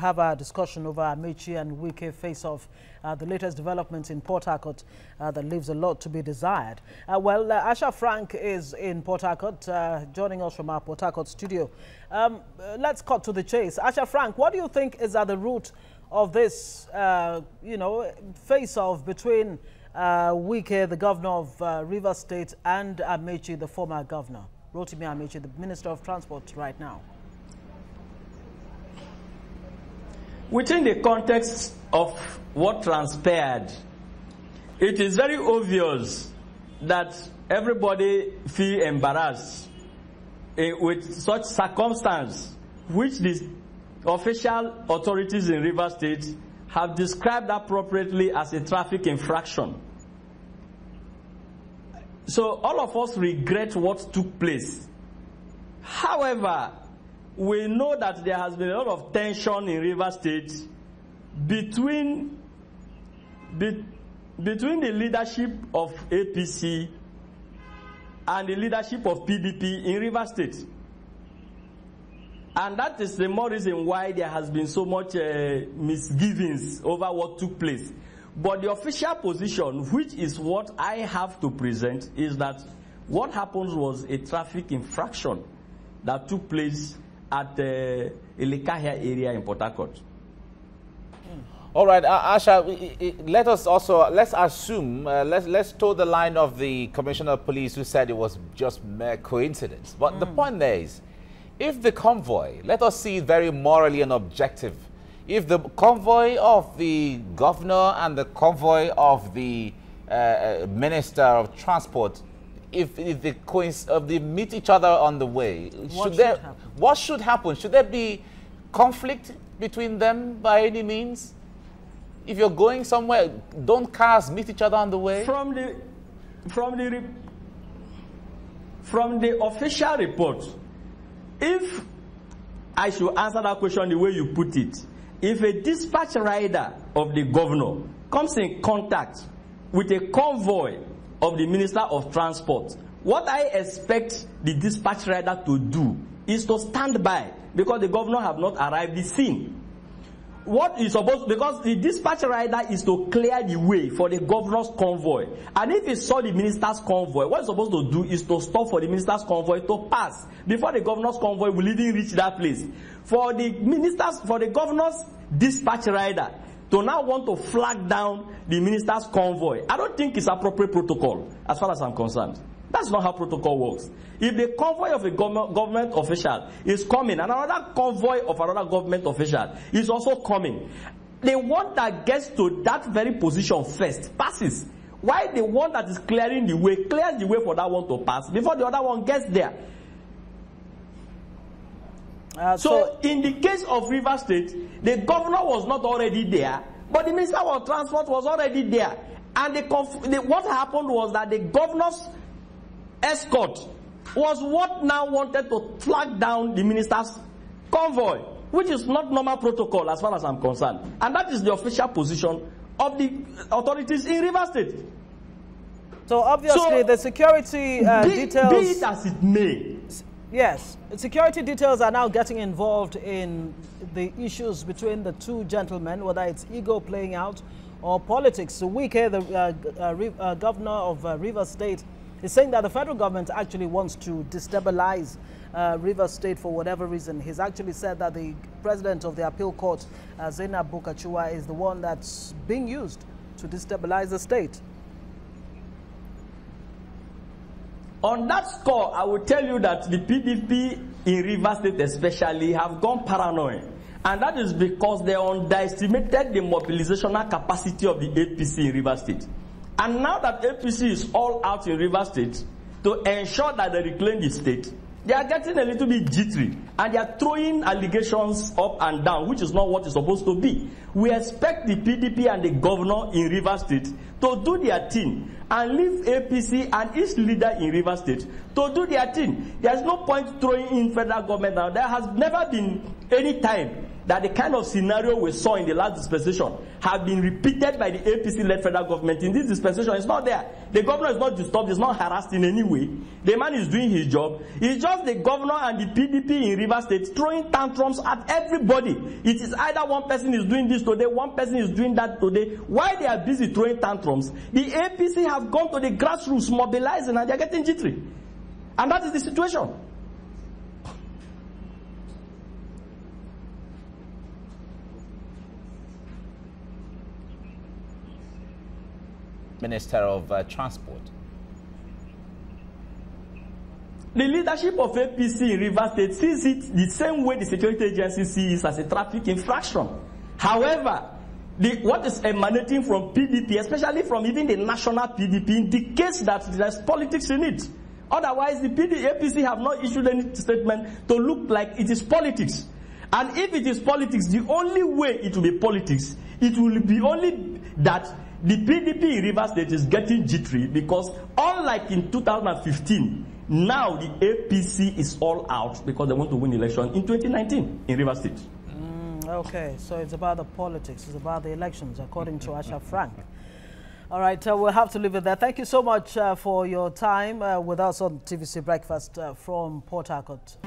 have a discussion over Amaechi and Wike face-off, the latest developments in Port Harcourt that leaves a lot to be desired. Asha Frank is in Port Harcourt, joining us from our Port Harcourt studio. Let's cut to the chase. Asha Frank, what do you think is at the root of this, face-off between Wike, the governor of Rivers State, and Amaechi, the former governor? Rotimi Amaechi, the Minister of Transport right now. Within the context of what transpired, it is very obvious that everybody feel embarrassed with such circumstance, which the official authorities in Rivers State have described appropriately as a traffic infraction. So all of us regret what took place. However, we know that there has been a lot of tension in Rivers State between the leadership of APC and the leadership of PDP in Rivers State. And that is the more reason why there has been so much misgivings over what took place. But the official position, which is what I have to present, is that what happened was a traffic infraction that took place at the Elekahia area in Port Harcourt. All right, Asha, let's assume, let's toe the line of the Commissioner of Police who said it was just mere coincidence. But the point there is, if the convoy, let us see it very morally and objective, if the convoy of the governor and the convoy of the Minister of Transport, if they meet each other on the way, what should happen? Should there be conflict between them by any means? If you're going somewhere, don't cars meet each other on the way? From the official report, if I should answer that question the way you put it, if a dispatch rider of the governor comes in contact with a convoy of the Minister of Transport, what I expect the dispatch rider to do is to stand by, because the governor have not arrived at the scene. What is supposed, because the dispatch rider is to clear the way for the governor's convoy. And if he saw the minister's convoy, what he's supposed to do is to stop for the minister's convoy to pass before the governor's convoy will even reach that place. For the governor's dispatch rider to now want to flag down the minister's convoy, I don't think it's appropriate protocol as far as I'm concerned. That's not how protocol works. If the convoy of a government official is coming and another convoy of another government official is also coming, the one that gets to that very position first passes. While the one that is clearing the way clears the way for that one to pass before the other one gets there. So in the case of Rivers State, the governor was not already there, but the Minister of Transport was already there. And what happened was that the governor's escort was what now wanted to flag down the minister's convoy, which is not normal protocol as far as I'm concerned. And that is the official position of the authorities in Rivers State. So obviously the security details... Be it as it may. Yes, security details are now getting involved in the issues between the two gentlemen, whether it's ego playing out or politics. So Wike, the governor of Rivers State, is saying that the federal government actually wants to destabilize Rivers State for whatever reason. He's actually said that the president of the appeal court, Zainab Bukachua, is the one that's being used to destabilize the state. On that score, I will tell you that the PDP in Rivers State especially have gone paranoid. And that is because they underestimated the mobilizational capacity of the APC in Rivers State. And now that APC is all out in Rivers State to ensure that they reclaim the state, they are getting a little bit jittery and they are throwing allegations up and down, which is not what it's supposed to be. We expect the PDP and the governor in Rivers State to do their thing and leave APC and its leader in Rivers State to do their thing. There's no point throwing in federal government now. There has never been any time that the kind of scenario we saw in the last dispensation have been repeated by the APC-led federal government in this dispensation. It's not there. The governor is not disturbed, is not harassed in any way. The man is doing his job. It's just the governor and the PDP in Rivers State throwing tantrums at everybody. It is either one person is doing this today, one person is doing that today. While they are busy throwing tantrums, the APC have gone to the grassroots mobilizing and they are getting jittery. And that is the situation. Minister of Transport. The leadership of APC in Rivers State sees it the same way the security agency sees it as a traffic infraction. However, what is emanating from PDP, especially from even the national PDP, indicates that there's politics in it. Otherwise, the APC have not issued any statement to look like it is politics. And if it is politics, the only way it will be politics, it will be only that the PDP in Rivers State is getting jittery because unlike in 2015, now the APC is all out because they want to win election in 2019 in Rivers State. Okay, so it's about the politics, it's about the elections, according to Asha Frank. All right, we'll have to leave it there. Thank you so much for your time with us on TVC Breakfast from Port Harcourt.